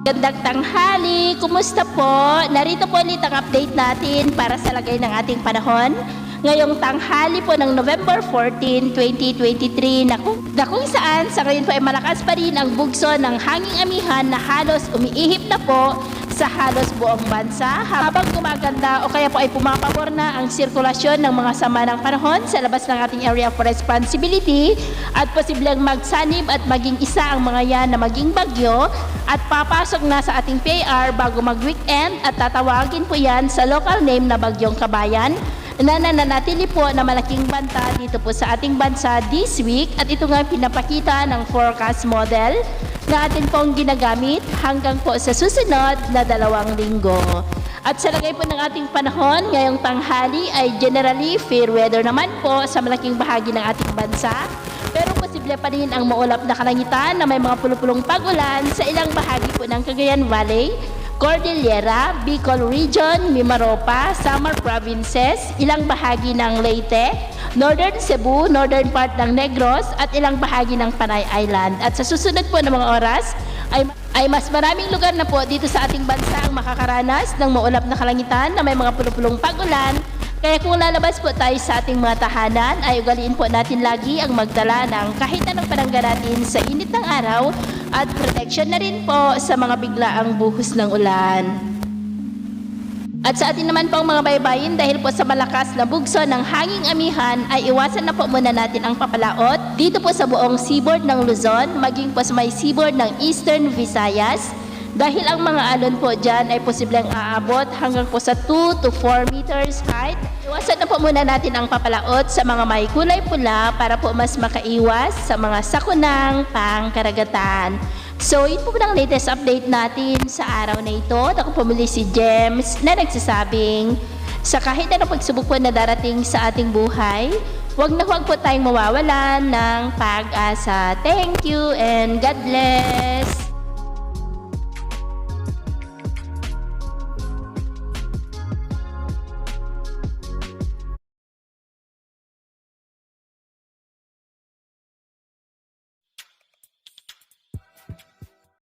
Gandang tanghali, kumusta po? Narito po ulit ang update natin para sa lagay ng ating panahon. Ngayong tanghali po ng November 14, 2023 na kung saan sa ngayon po ay malakas pa rin ang bugso ng hanging amihan na halos umiihip na po sa halos buong bansa habang gumaganda o kaya po ay pumapabor na ang sirkulasyon ng mga sama ng panahon sa labas ng ating area of responsibility at posibleng magsanib at maging isa ang mga yan na maging bagyo at papasok na sa ating PAR bago mag-weekend at tatawagin po yan sa local name na Bagyong Kabayan na nananatili po na malaking banta dito po sa ating bansa this week at ito nga pinapakita ng forecast model na atin pong ginagamit hanggang po sa susunod na 2 linggo. At sa lagay po ng ating panahon, ngayong tanghali ay generally fair weather naman po sa malaking bahagi ng ating bansa. Pero posible pa rin ang maulap na kalangitan na may mga pulupulong pag-ulan sa ilang bahagi po ng Cagayan Valley, Cordillera, Bicol Region, Mimaropa, Samar Provinces, ilang bahagi ng Leyte, Northern Cebu, northern part ng Negros at ilang bahagi ng Panay Island. At sa susunod po ng mga oras ay mas maraming lugar na po dito sa ating bansa ang makakaranas ng maulap na kalangitan na may mga pulupulong pag-ulan. Kaya kung lalabas po tayo sa ating mga tahanan ay ugaliin po natin lagi ang magdala ng kahit anong panangga natin sa init ng araw at protection na rin po sa mga biglaang buhos ng ulan. At sa atin naman pong mga baybayin dahil po sa malakas na bugso ng hanging amihan ay iwasan na po muna natin ang papalaot dito po sa buong seaboard ng Luzon maging po sa may seaboard ng Eastern Visayas dahil ang mga alon po dyan ay posibleng aabot hanggang po sa 2 to 4 meters height. Iwasan na po muna natin ang papalaot sa mga may kulay pula para po mas makaiwas sa mga sakunang pangkaragatan. So, yun po ang latest update natin sa araw na ito. Ako pumuli si James na nagsasabing sa kahit anong pagsubok po na darating sa ating buhay, huwag po tayong mawawalan ng pag-asa. Thank you and God bless!